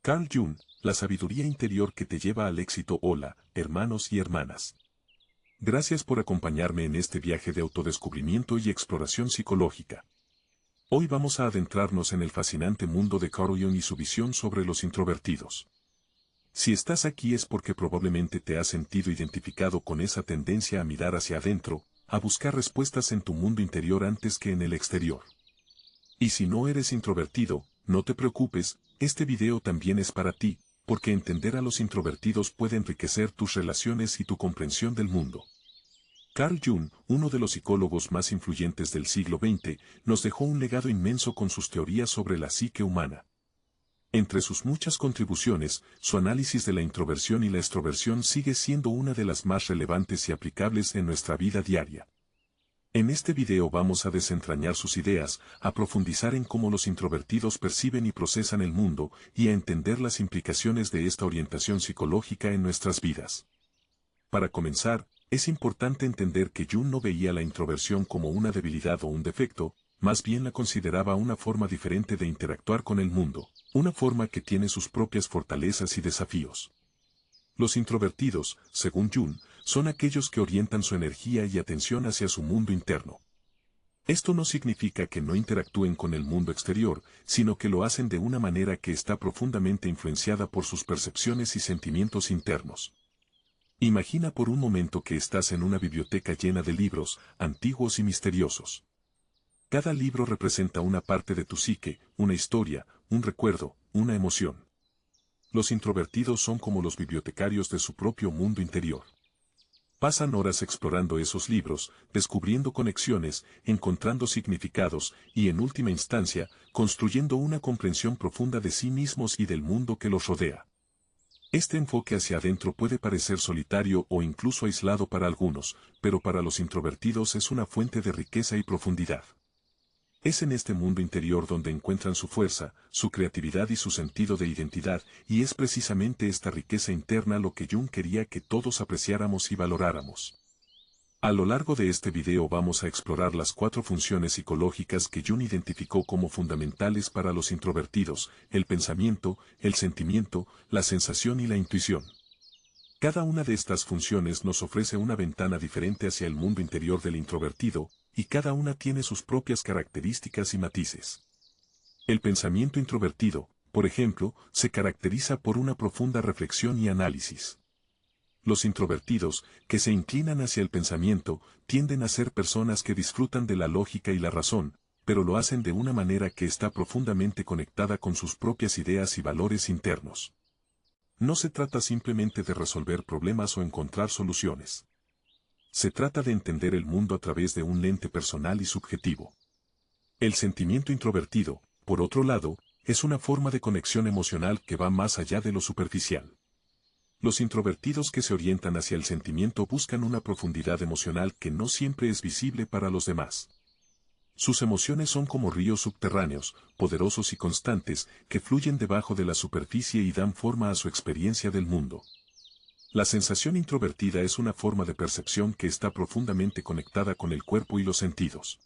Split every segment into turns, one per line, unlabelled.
Carl Jung, la sabiduría interior que te lleva al éxito. Hola, hermanos y hermanas. Gracias por acompañarme en este viaje de autodescubrimiento y exploración psicológica. Hoy vamos a adentrarnos en el fascinante mundo de Carl Jung y su visión sobre los introvertidos. Si estás aquí es porque probablemente te has sentido identificado con esa tendencia a mirar hacia adentro, a buscar respuestas en tu mundo interior antes que en el exterior. Y si no eres introvertido, no te preocupes, este video también es para ti, porque entender a los introvertidos puede enriquecer tus relaciones y tu comprensión del mundo. Carl Jung, uno de los psicólogos más influyentes del siglo XX, nos dejó un legado inmenso con sus teorías sobre la psique humana. Entre sus muchas contribuciones, su análisis de la introversión y la extroversión sigue siendo una de las más relevantes y aplicables en nuestra vida diaria. En este video vamos a desentrañar sus ideas, a profundizar en cómo los introvertidos perciben y procesan el mundo, y a entender las implicaciones de esta orientación psicológica en nuestras vidas. Para comenzar, es importante entender que Jung no veía la introversión como una debilidad o un defecto, más bien la consideraba una forma diferente de interactuar con el mundo, una forma que tiene sus propias fortalezas y desafíos. Los introvertidos, según Jung, son aquellos que orientan su energía y atención hacia su mundo interno. Esto no significa que no interactúen con el mundo exterior, sino que lo hacen de una manera que está profundamente influenciada por sus percepciones y sentimientos internos. Imagina por un momento que estás en una biblioteca llena de libros, antiguos y misteriosos. Cada libro representa una parte de tu psique, una historia, un recuerdo, una emoción. Los introvertidos son como los bibliotecarios de su propio mundo interior. Pasan horas explorando esos libros, descubriendo conexiones, encontrando significados y, en última instancia, construyendo una comprensión profunda de sí mismos y del mundo que los rodea. Este enfoque hacia adentro puede parecer solitario o incluso aislado para algunos, pero para los introvertidos es una fuente de riqueza y profundidad. Es en este mundo interior donde encuentran su fuerza, su creatividad y su sentido de identidad, y es precisamente esta riqueza interna lo que Jung quería que todos apreciáramos y valoráramos. A lo largo de este video vamos a explorar las 4 funciones psicológicas que Jung identificó como fundamentales para los introvertidos: el pensamiento, el sentimiento, la sensación y la intuición. Cada una de estas funciones nos ofrece una ventana diferente hacia el mundo interior del introvertido, y cada una tiene sus propias características y matices. El pensamiento introvertido, por ejemplo, se caracteriza por una profunda reflexión y análisis. Los introvertidos, que se inclinan hacia el pensamiento, tienden a ser personas que disfrutan de la lógica y la razón, pero lo hacen de una manera que está profundamente conectada con sus propias ideas y valores internos. No se trata simplemente de resolver problemas o encontrar soluciones. Se trata de entender el mundo a través de un lente personal y subjetivo. El sentimiento introvertido, por otro lado, es una forma de conexión emocional que va más allá de lo superficial. Los introvertidos que se orientan hacia el sentimiento buscan una profundidad emocional que no siempre es visible para los demás. Sus emociones son como ríos subterráneos, poderosos y constantes, que fluyen debajo de la superficie y dan forma a su experiencia del mundo. La sensación introvertida es una forma de percepción que está profundamente conectada con el cuerpo y los sentidos.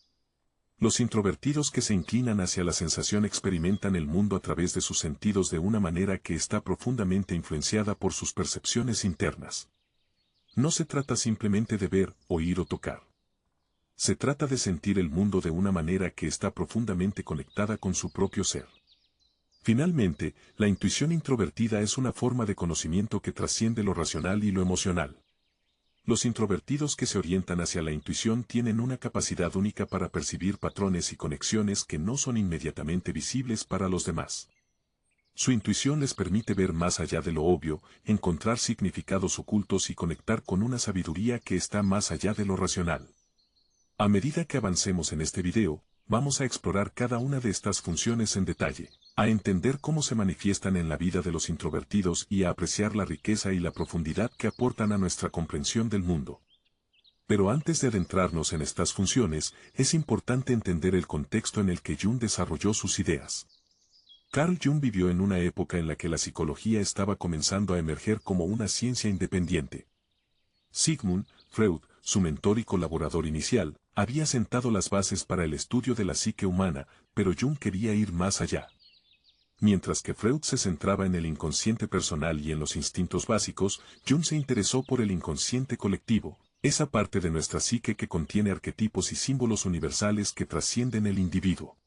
Los introvertidos que se inclinan hacia la sensación experimentan el mundo a través de sus sentidos de una manera que está profundamente influenciada por sus percepciones internas. No se trata simplemente de ver, oír o tocar. Se trata de sentir el mundo de una manera que está profundamente conectada con su propio ser. Finalmente, la intuición introvertida es una forma de conocimiento que trasciende lo racional y lo emocional. Los introvertidos que se orientan hacia la intuición tienen una capacidad única para percibir patrones y conexiones que no son inmediatamente visibles para los demás. Su intuición les permite ver más allá de lo obvio, encontrar significados ocultos y conectar con una sabiduría que está más allá de lo racional. A medida que avancemos en este video, vamos a explorar cada una de estas funciones en detalle, a entender cómo se manifiestan en la vida de los introvertidos y a apreciar la riqueza y la profundidad que aportan a nuestra comprensión del mundo. Pero antes de adentrarnos en estas funciones, es importante entender el contexto en el que Jung desarrolló sus ideas. Carl Jung vivió en una época en la que la psicología estaba comenzando a emerger como una ciencia independiente. Sigmund Freud, su mentor y colaborador inicial, había sentado las bases para el estudio de la psique humana, pero Jung quería ir más allá. Mientras que Freud se centraba en el inconsciente personal y en los instintos básicos, Jung se interesó por el inconsciente colectivo, esa parte de nuestra psique que contiene arquetipos y símbolos universales que trascienden el individuo.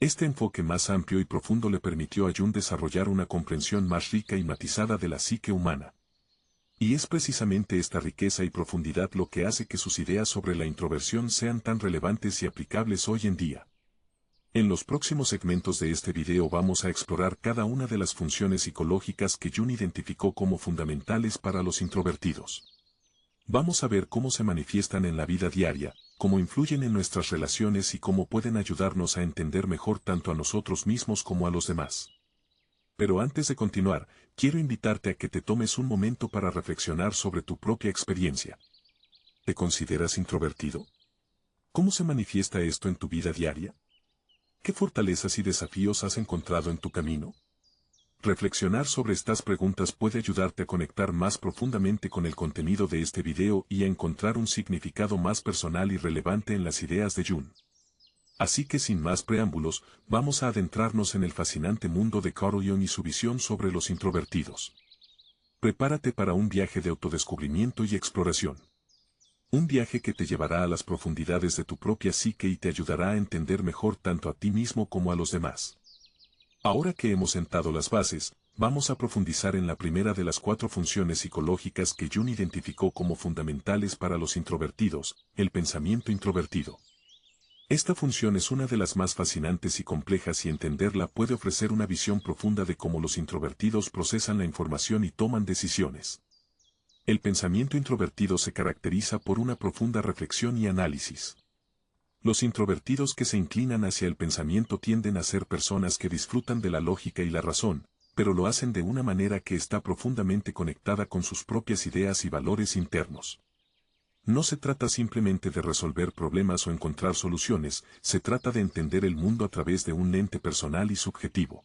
Este enfoque más amplio y profundo le permitió a Jung desarrollar una comprensión más rica y matizada de la psique humana. Y es precisamente esta riqueza y profundidad lo que hace que sus ideas sobre la introversión sean tan relevantes y aplicables hoy en día. En los próximos segmentos de este video vamos a explorar cada una de las funciones psicológicas que Jung identificó como fundamentales para los introvertidos. Vamos a ver cómo se manifiestan en la vida diaria, cómo influyen en nuestras relaciones y cómo pueden ayudarnos a entender mejor tanto a nosotros mismos como a los demás. Pero antes de continuar, quiero invitarte a que te tomes un momento para reflexionar sobre tu propia experiencia. ¿Te consideras introvertido? ¿Cómo se manifiesta esto en tu vida diaria? ¿Qué fortalezas y desafíos has encontrado en tu camino? Reflexionar sobre estas preguntas puede ayudarte a conectar más profundamente con el contenido de este video y a encontrar un significado más personal y relevante en las ideas de Jung. Así que sin más preámbulos, vamos a adentrarnos en el fascinante mundo de Carl Jung y su visión sobre los introvertidos. Prepárate para un viaje de autodescubrimiento y exploración. Un viaje que te llevará a las profundidades de tu propia psique y te ayudará a entender mejor tanto a ti mismo como a los demás. Ahora que hemos sentado las bases, vamos a profundizar en la primera de las 4 funciones psicológicas que Jung identificó como fundamentales para los introvertidos, el pensamiento introvertido. Esta función es una de las más fascinantes y complejas y entenderla puede ofrecer una visión profunda de cómo los introvertidos procesan la información y toman decisiones. El pensamiento introvertido se caracteriza por una profunda reflexión y análisis. Los introvertidos que se inclinan hacia el pensamiento tienden a ser personas que disfrutan de la lógica y la razón, pero lo hacen de una manera que está profundamente conectada con sus propias ideas y valores internos. No se trata simplemente de resolver problemas o encontrar soluciones, se trata de entender el mundo a través de un lente personal y subjetivo.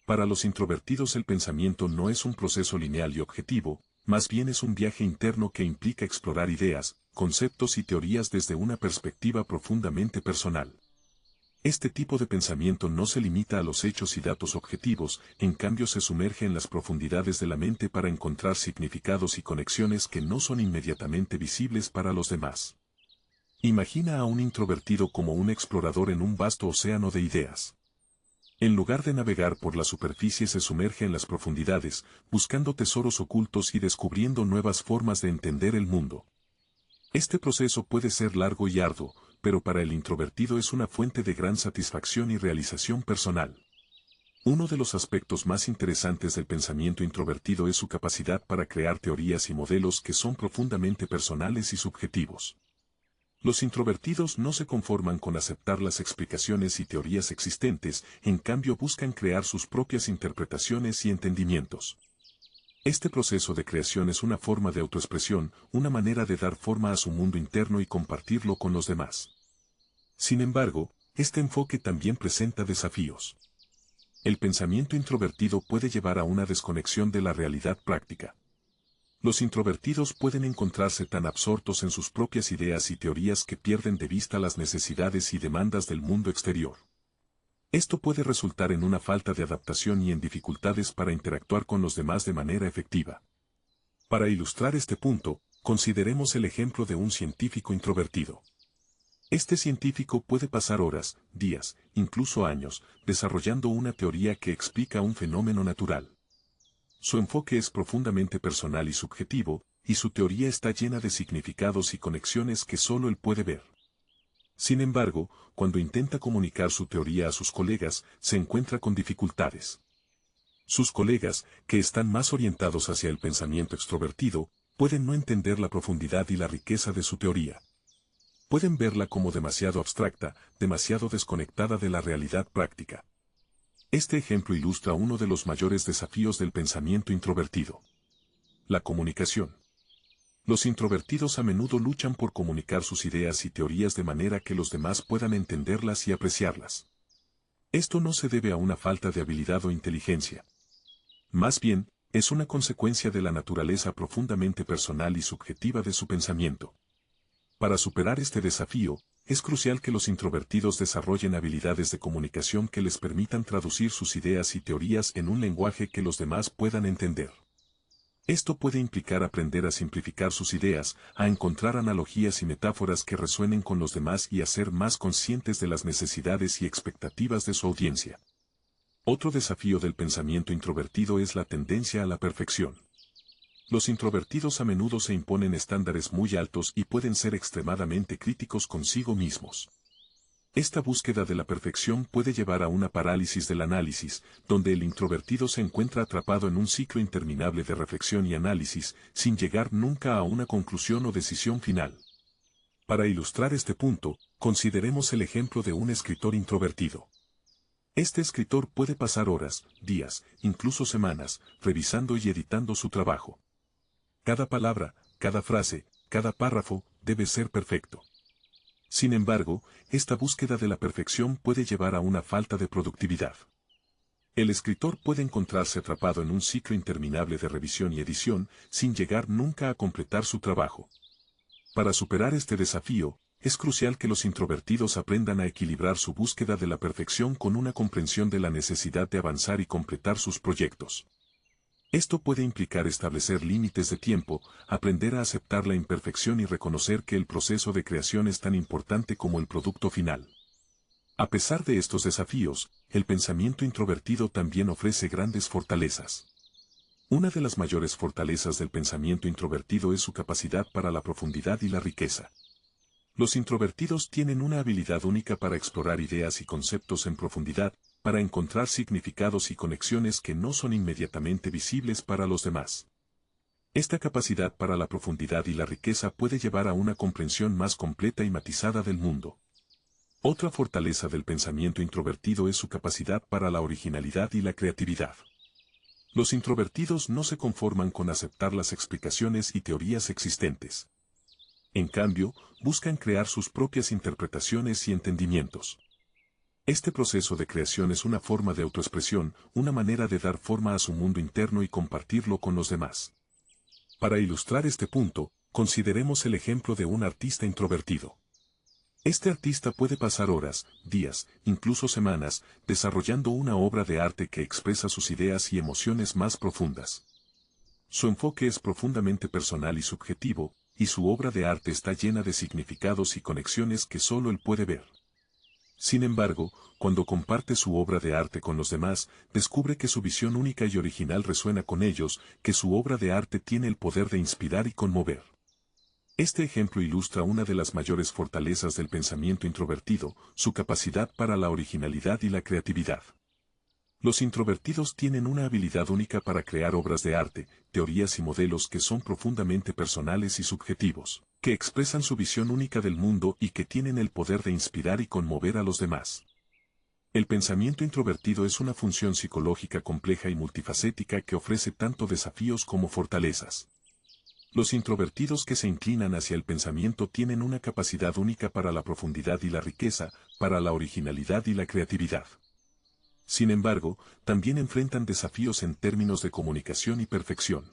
Para los introvertidos el pensamiento no es un proceso lineal y objetivo, más bien es un viaje interno que implica explorar ideas, conceptos y teorías desde una perspectiva profundamente personal. Este tipo de pensamiento no se limita a los hechos y datos objetivos, en cambio se sumerge en las profundidades de la mente para encontrar significados y conexiones que no son inmediatamente visibles para los demás. Imagina a un introvertido como un explorador en un vasto océano de ideas. En lugar de navegar por la superficie se sumerge en las profundidades, buscando tesoros ocultos y descubriendo nuevas formas de entender el mundo. Este proceso puede ser largo y arduo, pero para el introvertido es una fuente de gran satisfacción y realización personal. Uno de los aspectos más interesantes del pensamiento introvertido es su capacidad para crear teorías y modelos que son profundamente personales y subjetivos. Los introvertidos no se conforman con aceptar las explicaciones y teorías existentes, en cambio buscan crear sus propias interpretaciones y entendimientos. Este proceso de creación es una forma de autoexpresión, una manera de dar forma a su mundo interno y compartirlo con los demás. Sin embargo, este enfoque también presenta desafíos. El pensamiento introvertido puede llevar a una desconexión de la realidad práctica. Los introvertidos pueden encontrarse tan absortos en sus propias ideas y teorías que pierden de vista las necesidades y demandas del mundo exterior. Esto puede resultar en una falta de adaptación y en dificultades para interactuar con los demás de manera efectiva. Para ilustrar este punto, consideremos el ejemplo de un científico introvertido. Este científico puede pasar horas, días, incluso años, desarrollando una teoría que explica un fenómeno natural. Su enfoque es profundamente personal y subjetivo, y su teoría está llena de significados y conexiones que solo él puede ver. Sin embargo, cuando intenta comunicar su teoría a sus colegas, se encuentra con dificultades. Sus colegas, que están más orientados hacia el pensamiento extrovertido, pueden no entender la profundidad y la riqueza de su teoría. Pueden verla como demasiado abstracta, demasiado desconectada de la realidad práctica. Este ejemplo ilustra uno de los mayores desafíos del pensamiento introvertido: la comunicación. Los introvertidos a menudo luchan por comunicar sus ideas y teorías de manera que los demás puedan entenderlas y apreciarlas. Esto no se debe a una falta de habilidad o inteligencia. Más bien, es una consecuencia de la naturaleza profundamente personal y subjetiva de su pensamiento. Para superar este desafío, es crucial que los introvertidos desarrollen habilidades de comunicación que les permitan traducir sus ideas y teorías en un lenguaje que los demás puedan entender. Esto puede implicar aprender a simplificar sus ideas, a encontrar analogías y metáforas que resuenen con los demás y a ser más conscientes de las necesidades y expectativas de su audiencia. Otro desafío del pensamiento introvertido es la tendencia a la perfección. Los introvertidos a menudo se imponen estándares muy altos y pueden ser extremadamente críticos consigo mismos. Esta búsqueda de la perfección puede llevar a una parálisis del análisis, donde el introvertido se encuentra atrapado en un ciclo interminable de reflexión y análisis, sin llegar nunca a una conclusión o decisión final. Para ilustrar este punto, consideremos el ejemplo de un escritor introvertido. Este escritor puede pasar horas, días, incluso semanas, revisando y editando su trabajo. Cada palabra, cada frase, cada párrafo, debe ser perfecto. Sin embargo, esta búsqueda de la perfección puede llevar a una falta de productividad. El escritor puede encontrarse atrapado en un ciclo interminable de revisión y edición, sin llegar nunca a completar su trabajo. Para superar este desafío, es crucial que los introvertidos aprendan a equilibrar su búsqueda de la perfección con una comprensión de la necesidad de avanzar y completar sus proyectos. Esto puede implicar establecer límites de tiempo, aprender a aceptar la imperfección y reconocer que el proceso de creación es tan importante como el producto final. A pesar de estos desafíos, el pensamiento introvertido también ofrece grandes fortalezas. Una de las mayores fortalezas del pensamiento introvertido es su capacidad para la profundidad y la riqueza. Los introvertidos tienen una habilidad única para explorar ideas y conceptos en profundidad, para encontrar significados y conexiones que no son inmediatamente visibles para los demás. Esta capacidad para la profundidad y la riqueza puede llevar a una comprensión más completa y matizada del mundo. Otra fortaleza del pensamiento introvertido es su capacidad para la originalidad y la creatividad. Los introvertidos no se conforman con aceptar las explicaciones y teorías existentes. En cambio, buscan crear sus propias interpretaciones y entendimientos. Este proceso de creación es una forma de autoexpresión, una manera de dar forma a su mundo interno y compartirlo con los demás. Para ilustrar este punto, consideremos el ejemplo de un artista introvertido. Este artista puede pasar horas, días, incluso semanas, desarrollando una obra de arte que expresa sus ideas y emociones más profundas. Su enfoque es profundamente personal y subjetivo, y su obra de arte está llena de significados y conexiones que solo él puede ver. Sin embargo, cuando comparte su obra de arte con los demás, descubre que su visión única y original resuena con ellos, que su obra de arte tiene el poder de inspirar y conmover. Este ejemplo ilustra una de las mayores fortalezas del pensamiento introvertido, su capacidad para la originalidad y la creatividad. Los introvertidos tienen una habilidad única para crear obras de arte, teorías y modelos que son profundamente personales y subjetivos, que expresan su visión única del mundo y que tienen el poder de inspirar y conmover a los demás. El pensamiento introvertido es una función psicológica compleja y multifacética que ofrece tanto desafíos como fortalezas. Los introvertidos que se inclinan hacia el pensamiento tienen una capacidad única para la profundidad y la riqueza, para la originalidad y la creatividad. Sin embargo, también enfrentan desafíos en términos de comunicación y perfección.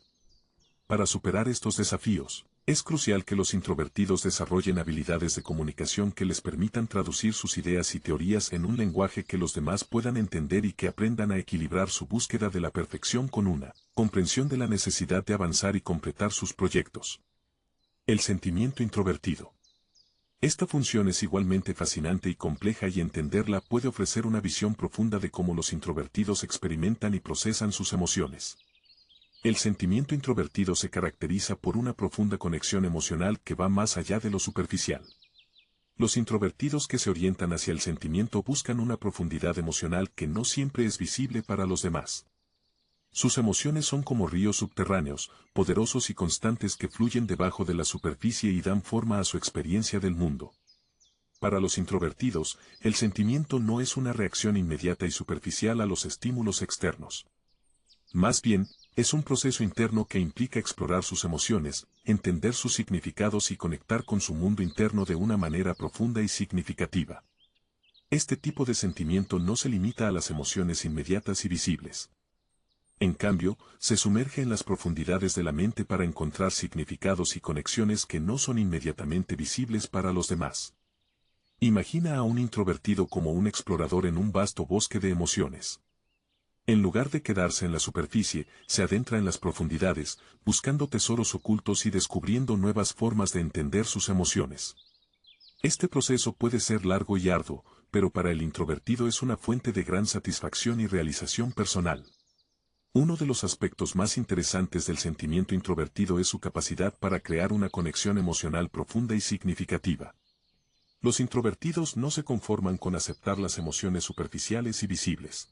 Para superar estos desafíos, es crucial que los introvertidos desarrollen habilidades de comunicación que les permitan traducir sus ideas y teorías en un lenguaje que los demás puedan entender y que aprendan a equilibrar su búsqueda de la perfección con una comprensión de la necesidad de avanzar y completar sus proyectos. El sentimiento introvertido. Esta función es igualmente fascinante y compleja y entenderla puede ofrecer una visión profunda de cómo los introvertidos experimentan y procesan sus emociones. El sentimiento introvertido se caracteriza por una profunda conexión emocional que va más allá de lo superficial. Los introvertidos que se orientan hacia el sentimiento buscan una profundidad emocional que no siempre es visible para los demás. Sus emociones son como ríos subterráneos, poderosos y constantes que fluyen debajo de la superficie y dan forma a su experiencia del mundo. Para los introvertidos, el sentimiento no es una reacción inmediata y superficial a los estímulos externos. Más bien, es un proceso interno que implica explorar sus emociones, entender sus significados y conectar con su mundo interno de una manera profunda y significativa. Este tipo de sentimiento no se limita a las emociones inmediatas y visibles. En cambio, se sumerge en las profundidades de la mente para encontrar significados y conexiones que no son inmediatamente visibles para los demás. Imagina a un introvertido como un explorador en un vasto bosque de emociones. En lugar de quedarse en la superficie, se adentra en las profundidades, buscando tesoros ocultos y descubriendo nuevas formas de entender sus emociones. Este proceso puede ser largo y arduo, pero para el introvertido es una fuente de gran satisfacción y realización personal. Uno de los aspectos más interesantes del sentimiento introvertido es su capacidad para crear una conexión emocional profunda y significativa. Los introvertidos no se conforman con aceptar las emociones superficiales y visibles.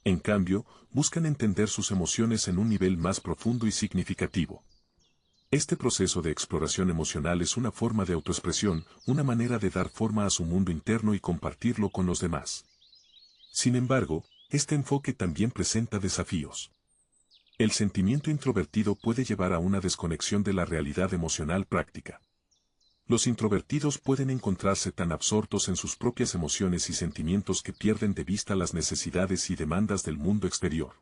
En cambio, buscan entender sus emociones en un nivel más profundo y significativo. Este proceso de exploración emocional es una forma de autoexpresión, una manera de dar forma a su mundo interno y compartirlo con los demás. Sin embargo, este enfoque también presenta desafíos. El sentimiento introvertido puede llevar a una desconexión de la realidad emocional práctica. Los introvertidos pueden encontrarse tan absortos en sus propias emociones y sentimientos que pierden de vista las necesidades y demandas del mundo exterior.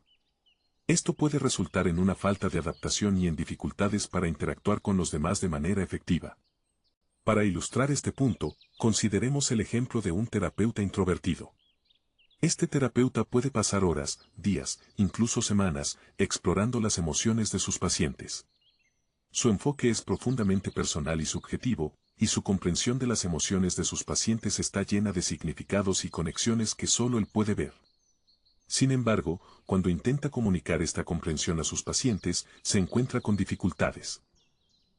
Esto puede resultar en una falta de adaptación y en dificultades para interactuar con los demás de manera efectiva. Para ilustrar este punto, consideremos el ejemplo de un terapeuta introvertido. Este terapeuta puede pasar horas, días, incluso semanas, explorando las emociones de sus pacientes. Su enfoque es profundamente personal y subjetivo, y su comprensión de las emociones de sus pacientes está llena de significados y conexiones que solo él puede ver. Sin embargo, cuando intenta comunicar esta comprensión a sus pacientes, se encuentra con dificultades.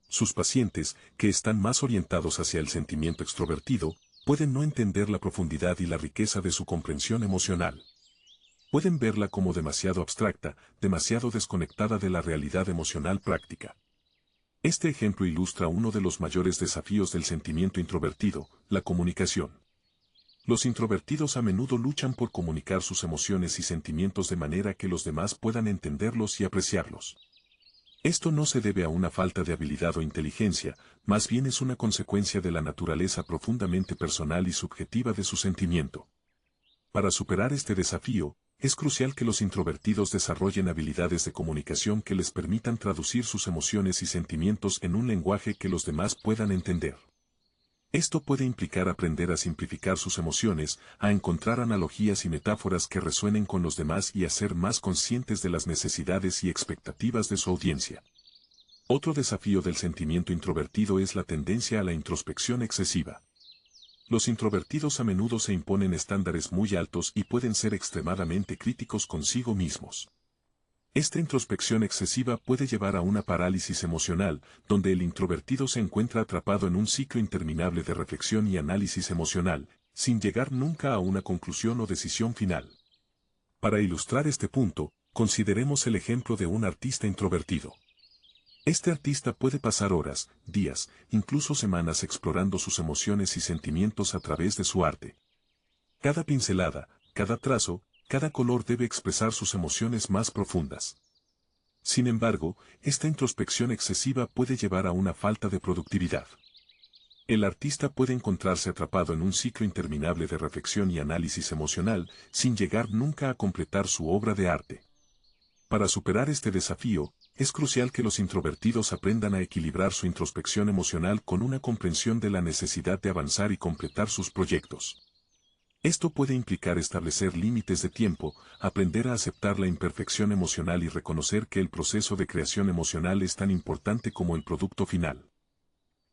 Sus pacientes, que están más orientados hacia el sentimiento extrovertido, pueden no entender la profundidad y la riqueza de su comprensión emocional. Pueden verla como demasiado abstracta, demasiado desconectada de la realidad emocional práctica. Este ejemplo ilustra uno de los mayores desafíos del sentimiento introvertido, la comunicación. Los introvertidos a menudo luchan por comunicar sus emociones y sentimientos de manera que los demás puedan entenderlos y apreciarlos. Esto no se debe a una falta de habilidad o inteligencia, más bien es una consecuencia de la naturaleza profundamente personal y subjetiva de su sentimiento. Para superar este desafío, es crucial que los introvertidos desarrollen habilidades de comunicación que les permitan traducir sus emociones y sentimientos en un lenguaje que los demás puedan entender. Esto puede implicar aprender a simplificar sus emociones, a encontrar analogías y metáforas que resuenen con los demás y a ser más conscientes de las necesidades y expectativas de su audiencia. Otro desafío del sentimiento introvertido es la tendencia a la introspección excesiva. Los introvertidos a menudo se imponen estándares muy altos y pueden ser extremadamente críticos consigo mismos. Esta introspección excesiva puede llevar a una parálisis emocional, donde el introvertido se encuentra atrapado en un ciclo interminable de reflexión y análisis emocional, sin llegar nunca a una conclusión o decisión final. Para ilustrar este punto, consideremos el ejemplo de un artista introvertido. Este artista puede pasar horas, días, incluso semanas explorando sus emociones y sentimientos a través de su arte. Cada pincelada, cada trazo, cada color debe expresar sus emociones más profundas. Sin embargo, esta introspección excesiva puede llevar a una falta de productividad. El artista puede encontrarse atrapado en un ciclo interminable de reflexión y análisis emocional, sin llegar nunca a completar su obra de arte. Para superar este desafío, es crucial que los introvertidos aprendan a equilibrar su introspección emocional con una comprensión de la necesidad de avanzar y completar sus proyectos. Esto puede implicar establecer límites de tiempo, aprender a aceptar la imperfección emocional y reconocer que el proceso de creación emocional es tan importante como el producto final.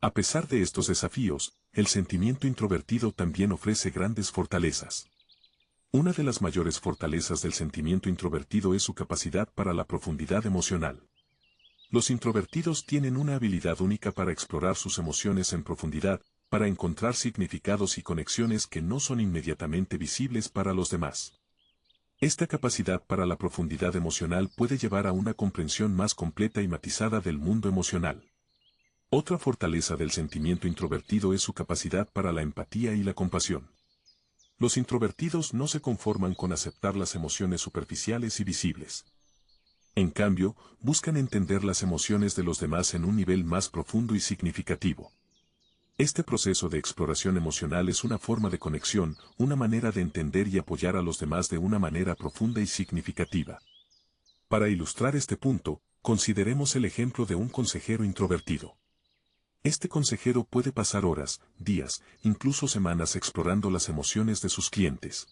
A pesar de estos desafíos, el sentimiento introvertido también ofrece grandes fortalezas. Una de las mayores fortalezas del sentimiento introvertido es su capacidad para la profundidad emocional. Los introvertidos tienen una habilidad única para explorar sus emociones en profundidad, para encontrar significados y conexiones que no son inmediatamente visibles para los demás. Esta capacidad para la profundidad emocional puede llevar a una comprensión más completa y matizada del mundo emocional. Otra fortaleza del sentimiento introvertido es su capacidad para la empatía y la compasión. Los introvertidos no se conforman con aceptar las emociones superficiales y visibles. En cambio, buscan entender las emociones de los demás en un nivel más profundo y significativo. Este proceso de exploración emocional es una forma de conexión, una manera de entender y apoyar a los demás de una manera profunda y significativa. Para ilustrar este punto, consideremos el ejemplo de un consejero introvertido. Este consejero puede pasar horas, días, incluso semanas explorando las emociones de sus clientes.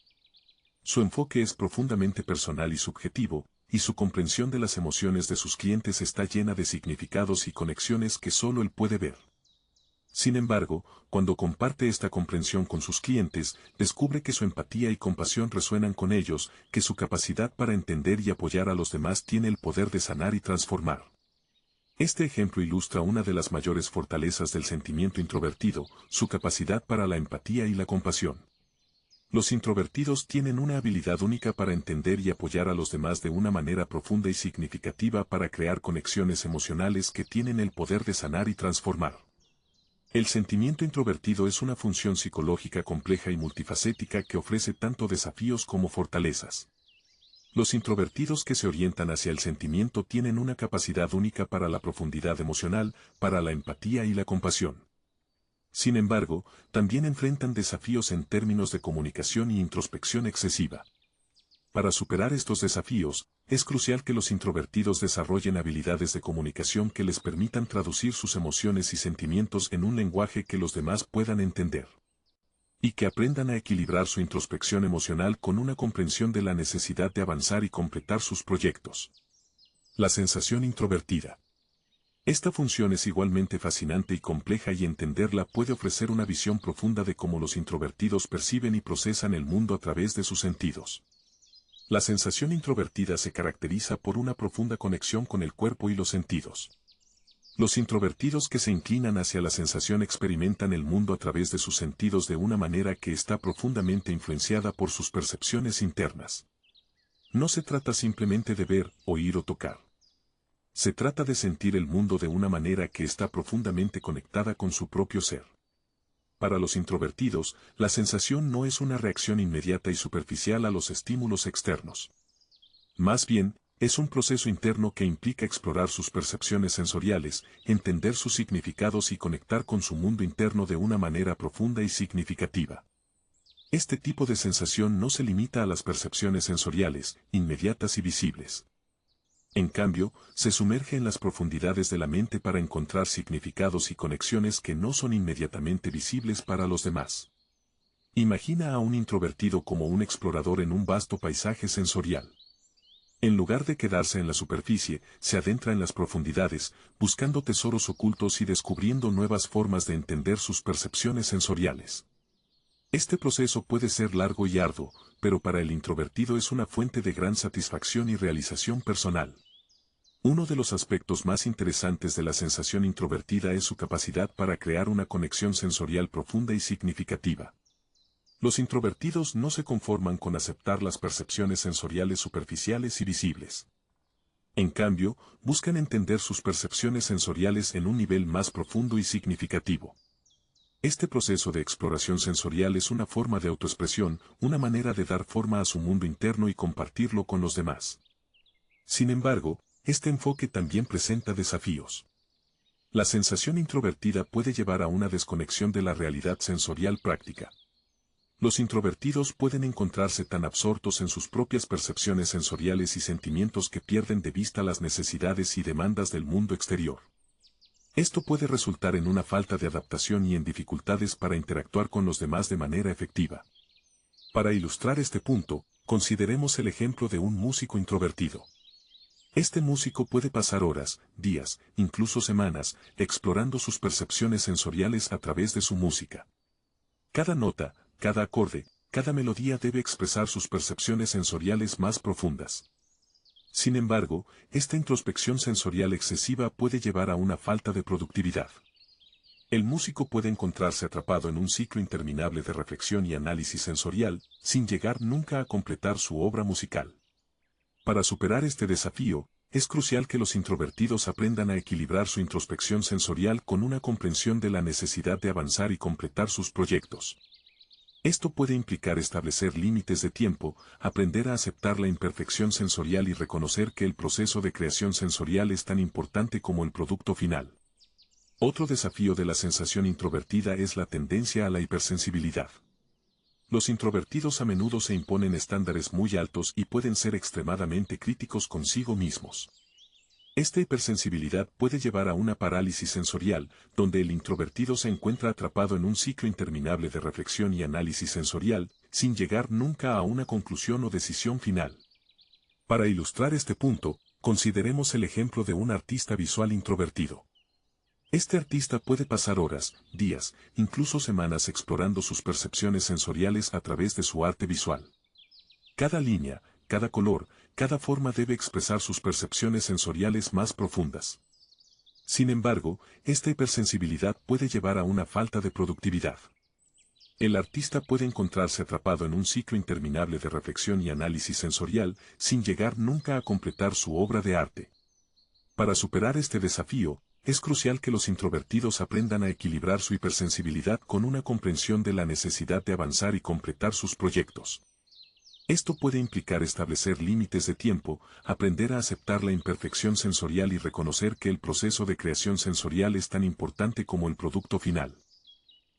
Su enfoque es profundamente personal y subjetivo, y su comprensión de las emociones de sus clientes está llena de significados y conexiones que solo él puede ver. Sin embargo, cuando comparte esta comprensión con sus clientes, descubre que su empatía y compasión resuenan con ellos, que su capacidad para entender y apoyar a los demás tiene el poder de sanar y transformar. Este ejemplo ilustra una de las mayores fortalezas del sentimiento introvertido, su capacidad para la empatía y la compasión. Los introvertidos tienen una habilidad única para entender y apoyar a los demás de una manera profunda y significativa para crear conexiones emocionales que tienen el poder de sanar y transformar. El sentimiento introvertido es una función psicológica compleja y multifacética que ofrece tanto desafíos como fortalezas. Los introvertidos que se orientan hacia el sentimiento tienen una capacidad única para la profundidad emocional, para la empatía y la compasión. Sin embargo, también enfrentan desafíos en términos de comunicación y introspección excesiva. Para superar estos desafíos, es crucial que los introvertidos desarrollen habilidades de comunicación que les permitan traducir sus emociones y sentimientos en un lenguaje que los demás puedan entender. Y que aprendan a equilibrar su introspección emocional con una comprensión de la necesidad de avanzar y completar sus proyectos. La sensación introvertida. Esta función es igualmente fascinante y compleja y entenderla puede ofrecer una visión profunda de cómo los introvertidos perciben y procesan el mundo a través de sus sentidos. La sensación introvertida se caracteriza por una profunda conexión con el cuerpo y los sentidos. Los introvertidos que se inclinan hacia la sensación experimentan el mundo a través de sus sentidos de una manera que está profundamente influenciada por sus percepciones internas. No se trata simplemente de ver, oír o tocar. Se trata de sentir el mundo de una manera que está profundamente conectada con su propio ser. Para los introvertidos, la sensación no es una reacción inmediata y superficial a los estímulos externos. Más bien, es un proceso interno que implica explorar sus percepciones sensoriales, entender sus significados y conectar con su mundo interno de una manera profunda y significativa. Este tipo de sensación no se limita a las percepciones sensoriales, inmediatas y visibles. En cambio, se sumerge en las profundidades de la mente para encontrar significados y conexiones que no son inmediatamente visibles para los demás. Imagina a un introvertido como un explorador en un vasto paisaje sensorial. En lugar de quedarse en la superficie, se adentra en las profundidades, buscando tesoros ocultos y descubriendo nuevas formas de entender sus percepciones sensoriales. Este proceso puede ser largo y arduo, pero para el introvertido es una fuente de gran satisfacción y realización personal. Uno de los aspectos más interesantes de la sensación introvertida es su capacidad para crear una conexión sensorial profunda y significativa. Los introvertidos no se conforman con aceptar las percepciones sensoriales superficiales y visibles. En cambio, buscan entender sus percepciones sensoriales en un nivel más profundo y significativo. Este proceso de exploración sensorial es una forma de autoexpresión, una manera de dar forma a su mundo interno y compartirlo con los demás. Sin embargo, este enfoque también presenta desafíos. La sensación introvertida puede llevar a una desconexión de la realidad sensorial práctica. Los introvertidos pueden encontrarse tan absortos en sus propias percepciones sensoriales y sentimientos que pierden de vista las necesidades y demandas del mundo exterior. Esto puede resultar en una falta de adaptación y en dificultades para interactuar con los demás de manera efectiva. Para ilustrar este punto, consideremos el ejemplo de un músico introvertido. Este músico puede pasar horas, días, incluso semanas, explorando sus percepciones sensoriales a través de su música. Cada nota, cada acorde, cada melodía debe expresar sus percepciones sensoriales más profundas. Sin embargo, esta introspección sensorial excesiva puede llevar a una falta de productividad. El músico puede encontrarse atrapado en un ciclo interminable de reflexión y análisis sensorial, sin llegar nunca a completar su obra musical. Para superar este desafío, es crucial que los introvertidos aprendan a equilibrar su introspección sensorial con una comprensión de la necesidad de avanzar y completar sus proyectos. Esto puede implicar establecer límites de tiempo, aprender a aceptar la imperfección sensorial y reconocer que el proceso de creación sensorial es tan importante como el producto final. Otro desafío de la sensación introvertida es la tendencia a la hipersensibilidad. Los introvertidos a menudo se imponen estándares muy altos y pueden ser extremadamente críticos consigo mismos. Esta hipersensibilidad puede llevar a una parálisis sensorial, donde el introvertido se encuentra atrapado en un ciclo interminable de reflexión y análisis sensorial, sin llegar nunca a una conclusión o decisión final. Para ilustrar este punto, consideremos el ejemplo de un artista visual introvertido. Este artista puede pasar horas, días, incluso semanas explorando sus percepciones sensoriales a través de su arte visual. Cada línea, cada color, cada forma debe expresar sus percepciones sensoriales más profundas. Sin embargo, esta hipersensibilidad puede llevar a una falta de productividad. El artista puede encontrarse atrapado en un ciclo interminable de reflexión y análisis sensorial, sin llegar nunca a completar su obra de arte. Para superar este desafío, es crucial que los introvertidos aprendan a equilibrar su hipersensibilidad con una comprensión de la necesidad de avanzar y completar sus proyectos. Esto puede implicar establecer límites de tiempo, aprender a aceptar la imperfección sensorial y reconocer que el proceso de creación sensorial es tan importante como el producto final.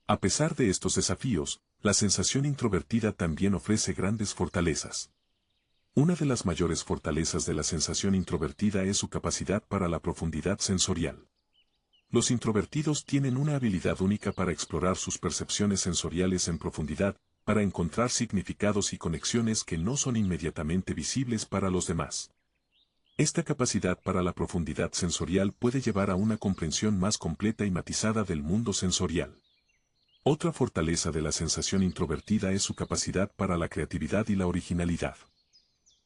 A pesar de estos desafíos, la sensación introvertida también ofrece grandes fortalezas. Una de las mayores fortalezas de la sensación introvertida es su capacidad para la profundidad sensorial. Los introvertidos tienen una habilidad única para explorar sus percepciones sensoriales en profundidad, para encontrar significados y conexiones que no son inmediatamente visibles para los demás. Esta capacidad para la profundidad sensorial puede llevar a una comprensión más completa y matizada del mundo sensorial. Otra fortaleza de la sensación introvertida es su capacidad para la creatividad y la originalidad.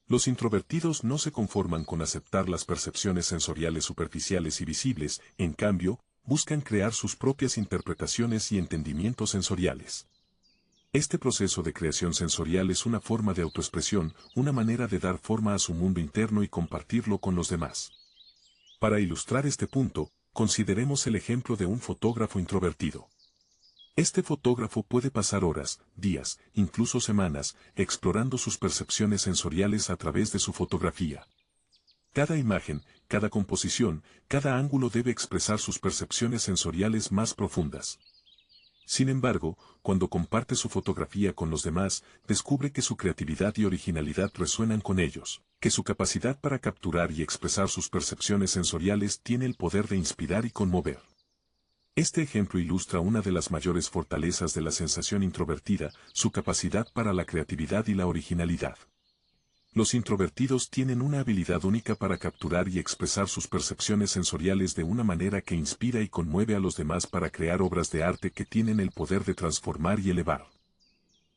Los introvertidos no se conforman con aceptar las percepciones sensoriales superficiales y visibles, en cambio, buscan crear sus propias interpretaciones y entendimientos sensoriales. Este proceso de creación sensorial es una forma de autoexpresión, una manera de dar forma a su mundo interno y compartirlo con los demás. Para ilustrar este punto, consideremos el ejemplo de un fotógrafo introvertido. Este fotógrafo puede pasar horas, días, incluso semanas, explorando sus percepciones sensoriales a través de su fotografía. Cada imagen, cada composición, cada ángulo debe expresar sus percepciones sensoriales más profundas. Sin embargo, cuando comparte su fotografía con los demás, descubre que su creatividad y originalidad resuenan con ellos, que su capacidad para capturar y expresar sus percepciones sensoriales tiene el poder de inspirar y conmover. Este ejemplo ilustra una de las mayores fortalezas de la sensación introvertida, su capacidad para la creatividad y la originalidad. Los introvertidos tienen una habilidad única para capturar y expresar sus percepciones sensoriales de una manera que inspira y conmueve a los demás para crear obras de arte que tienen el poder de transformar y elevar.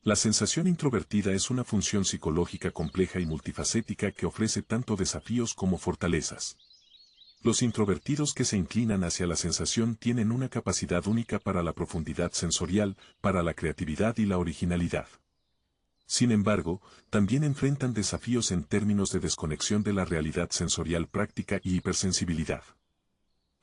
La sensación introvertida es una función psicológica compleja y multifacética que ofrece tanto desafíos como fortalezas. Los introvertidos que se inclinan hacia la sensación tienen una capacidad única para la profundidad sensorial, para la creatividad y la originalidad. Sin embargo, también enfrentan desafíos en términos de desconexión de la realidad sensorial práctica y hipersensibilidad.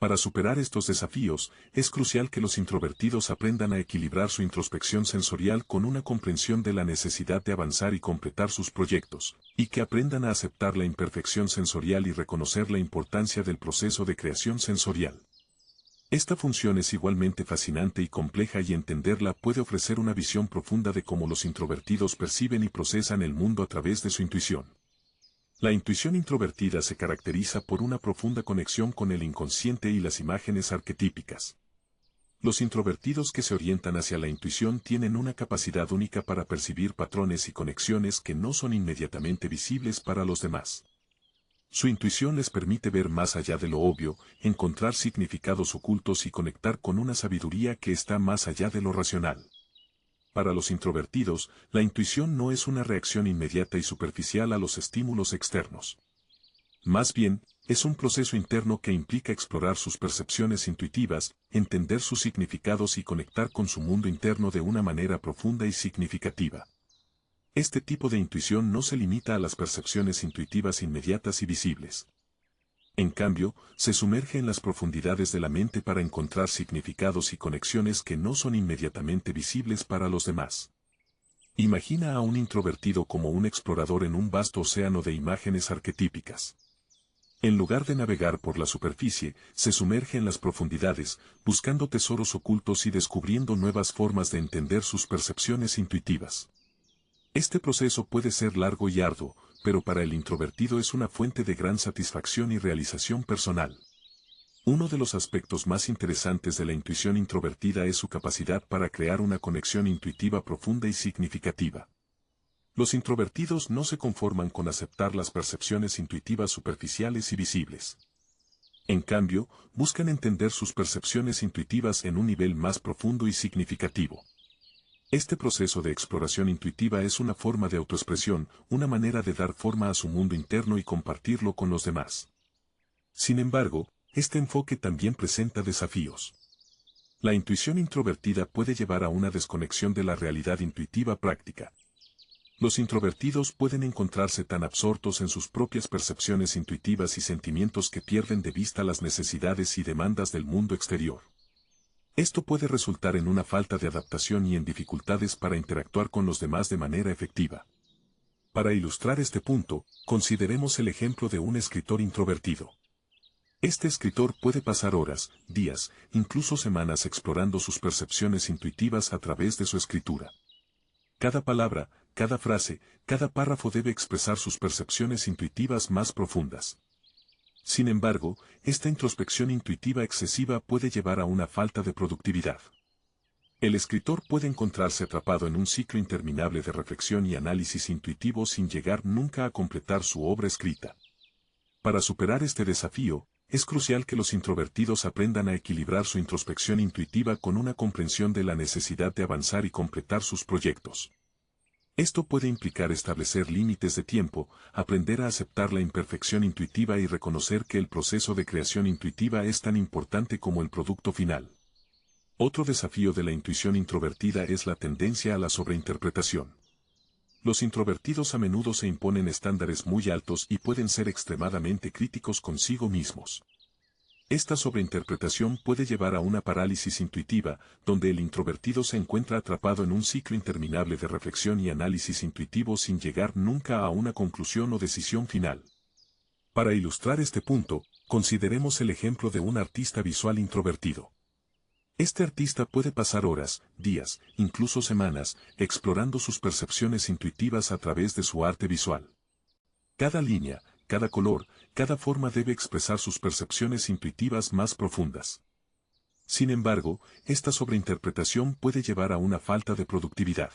Para superar estos desafíos, es crucial que los introvertidos aprendan a equilibrar su introspección sensorial con una comprensión de la necesidad de avanzar y completar sus proyectos, y que aprendan a aceptar la imperfección sensorial y reconocer la importancia del proceso de creación sensorial. Esta función es igualmente fascinante y compleja y entenderla puede ofrecer una visión profunda de cómo los introvertidos perciben y procesan el mundo a través de su intuición. La intuición introvertida se caracteriza por una profunda conexión con el inconsciente y las imágenes arquetípicas. Los introvertidos que se orientan hacia la intuición tienen una capacidad única para percibir patrones y conexiones que no son inmediatamente visibles para los demás. Su intuición les permite ver más allá de lo obvio, encontrar significados ocultos y conectar con una sabiduría que está más allá de lo racional. Para los introvertidos, la intuición no es una reacción inmediata y superficial a los estímulos externos. Más bien, es un proceso interno que implica explorar sus percepciones intuitivas, entender sus significados y conectar con su mundo interno de una manera profunda y significativa. Este tipo de intuición no se limita a las percepciones intuitivas inmediatas y visibles. En cambio, se sumerge en las profundidades de la mente para encontrar significados y conexiones que no son inmediatamente visibles para los demás. Imagina a un introvertido como un explorador en un vasto océano de imágenes arquetípicas. En lugar de navegar por la superficie, se sumerge en las profundidades, buscando tesoros ocultos y descubriendo nuevas formas de entender sus percepciones intuitivas. Este proceso puede ser largo y arduo, pero para el introvertido es una fuente de gran satisfacción y realización personal. Uno de los aspectos más interesantes de la intuición introvertida es su capacidad para crear una conexión intuitiva profunda y significativa. Los introvertidos no se conforman con aceptar las percepciones intuitivas superficiales y visibles. En cambio, buscan entender sus percepciones intuitivas en un nivel más profundo y significativo. Este proceso de exploración intuitiva es una forma de autoexpresión, una manera de dar forma a su mundo interno y compartirlo con los demás. Sin embargo, este enfoque también presenta desafíos. La intuición introvertida puede llevar a una desconexión de la realidad intuitiva práctica. Los introvertidos pueden encontrarse tan absortos en sus propias percepciones intuitivas y sentimientos que pierden de vista las necesidades y demandas del mundo exterior. Esto puede resultar en una falta de adaptación y en dificultades para interactuar con los demás de manera efectiva. Para ilustrar este punto, consideremos el ejemplo de un escritor introvertido. Este escritor puede pasar horas, días, incluso semanas explorando sus percepciones intuitivas a través de su escritura. Cada palabra, cada frase, cada párrafo debe expresar sus percepciones intuitivas más profundas. Sin embargo, esta introspección intuitiva excesiva puede llevar a una falta de productividad. El escritor puede encontrarse atrapado en un ciclo interminable de reflexión y análisis intuitivo sin llegar nunca a completar su obra escrita. Para superar este desafío, es crucial que los introvertidos aprendan a equilibrar su introspección intuitiva con una comprensión de la necesidad de avanzar y completar sus proyectos. Esto puede implicar establecer límites de tiempo, aprender a aceptar la imperfección intuitiva y reconocer que el proceso de creación intuitiva es tan importante como el producto final. Otro desafío de la intuición introvertida es la tendencia a la sobreinterpretación. Los introvertidos a menudo se imponen estándares muy altos y pueden ser extremadamente críticos consigo mismos. Esta sobreinterpretación puede llevar a una parálisis intuitiva, donde el introvertido se encuentra atrapado en un ciclo interminable de reflexión y análisis intuitivo sin llegar nunca a una conclusión o decisión final. Para ilustrar este punto, consideremos el ejemplo de un artista visual introvertido. Este artista puede pasar horas, días, incluso semanas, explorando sus percepciones intuitivas a través de su arte visual. Cada línea, cada color, cada forma debe expresar sus percepciones intuitivas más profundas. Sin embargo, esta sobreinterpretación puede llevar a una falta de productividad.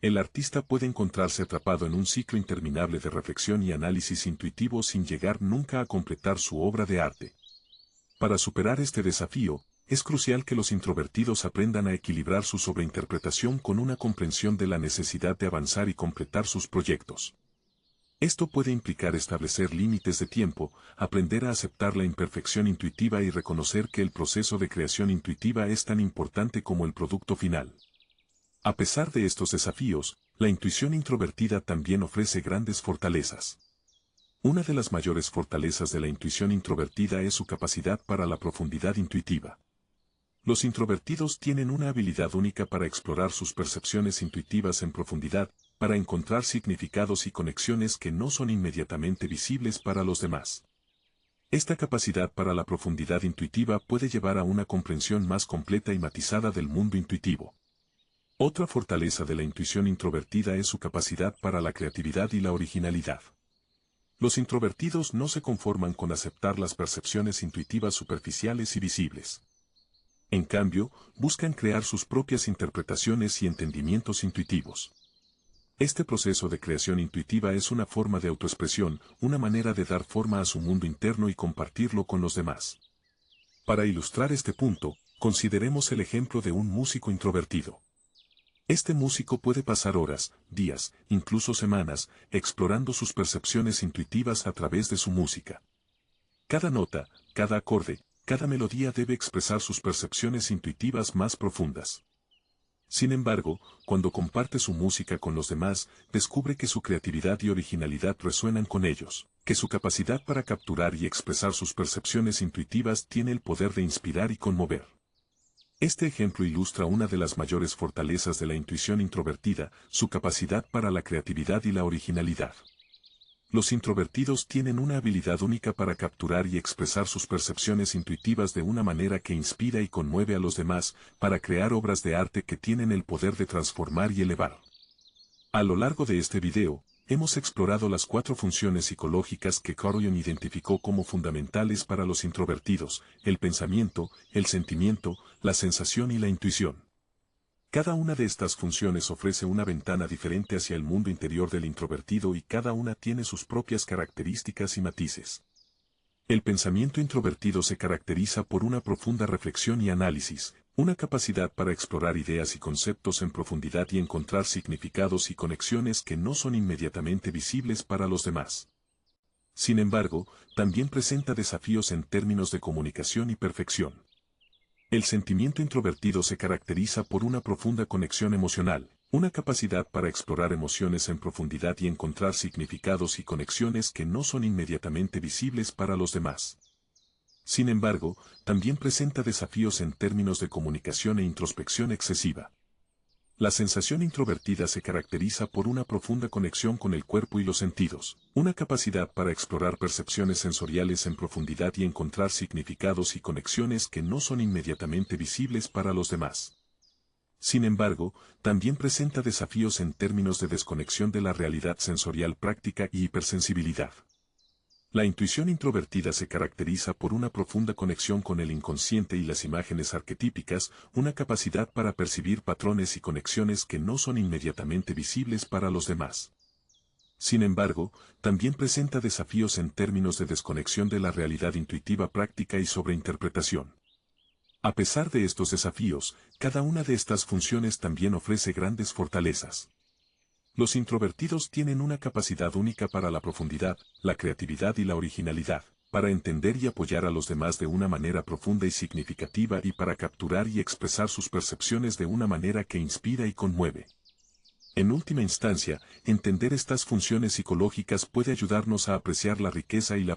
El artista puede encontrarse atrapado en un ciclo interminable de reflexión y análisis intuitivo sin llegar nunca a completar su obra de arte. Para superar este desafío, es crucial que los introvertidos aprendan a equilibrar su sobreinterpretación con una comprensión de la necesidad de avanzar y completar sus proyectos. Esto puede implicar establecer límites de tiempo, aprender a aceptar la imperfección intuitiva y reconocer que el proceso de creación intuitiva es tan importante como el producto final. A pesar de estos desafíos, la intuición introvertida también ofrece grandes fortalezas. Una de las mayores fortalezas de la intuición introvertida es su capacidad para la profundidad intuitiva. Los introvertidos tienen una habilidad única para explorar sus percepciones intuitivas en profundidad, para encontrar significados y conexiones que no son inmediatamente visibles para los demás. Esta capacidad para la profundidad intuitiva puede llevar a una comprensión más completa y matizada del mundo intuitivo. Otra fortaleza de la intuición introvertida es su capacidad para la creatividad y la originalidad. Los introvertidos no se conforman con aceptar las percepciones intuitivas superficiales y visibles. En cambio, buscan crear sus propias interpretaciones y entendimientos intuitivos. Este proceso de creación intuitiva es una forma de autoexpresión, una manera de dar forma a su mundo interno y compartirlo con los demás. Para ilustrar este punto, consideremos el ejemplo de un músico introvertido. Este músico puede pasar horas, días, incluso semanas, explorando sus percepciones intuitivas a través de su música. Cada nota, cada acorde, cada melodía debe expresar sus percepciones intuitivas más profundas. Sin embargo, cuando comparte su música con los demás, descubre que su creatividad y originalidad resuenan con ellos, que su capacidad para capturar y expresar sus percepciones intuitivas tiene el poder de inspirar y conmover. Este ejemplo ilustra una de las mayores fortalezas de la intuición introvertida, su capacidad para la creatividad y la originalidad. Los introvertidos tienen una habilidad única para capturar y expresar sus percepciones intuitivas de una manera que inspira y conmueve a los demás, para crear obras de arte que tienen el poder de transformar y elevar. A lo largo de este video, hemos explorado las 4 funciones psicológicas que Carl Jung identificó como fundamentales para los introvertidos: el pensamiento, el sentimiento, la sensación y la intuición. Cada una de estas funciones ofrece una ventana diferente hacia el mundo interior del introvertido y cada una tiene sus propias características y matices. El pensamiento introvertido se caracteriza por una profunda reflexión y análisis, una capacidad para explorar ideas y conceptos en profundidad y encontrar significados y conexiones que no son inmediatamente visibles para los demás. Sin embargo, también presenta desafíos en términos de comunicación y perfección. El sentimiento introvertido se caracteriza por una profunda conexión emocional, una capacidad para explorar emociones en profundidad y encontrar significados y conexiones que no son inmediatamente visibles para los demás. Sin embargo, también presenta desafíos en términos de comunicación e introspección excesiva. La sensación introvertida se caracteriza por una profunda conexión con el cuerpo y los sentidos, una capacidad para explorar percepciones sensoriales en profundidad y encontrar significados y conexiones que no son inmediatamente visibles para los demás. Sin embargo, también presenta desafíos en términos de desconexión de la realidad sensorial práctica y hipersensibilidad. La intuición introvertida se caracteriza por una profunda conexión con el inconsciente y las imágenes arquetípicas, una capacidad para percibir patrones y conexiones que no son inmediatamente visibles para los demás. Sin embargo, también presenta desafíos en términos de desconexión de la realidad intuitiva práctica y sobreinterpretación. A pesar de estos desafíos, cada una de estas funciones también ofrece grandes fortalezas. Los introvertidos tienen una capacidad única para la profundidad, la creatividad y la originalidad, para entender y apoyar a los demás de una manera profunda y significativa y para capturar y expresar sus percepciones de una manera que inspira y conmueve. En última instancia, entender estas funciones psicológicas puede ayudarnos a apreciar la riqueza y la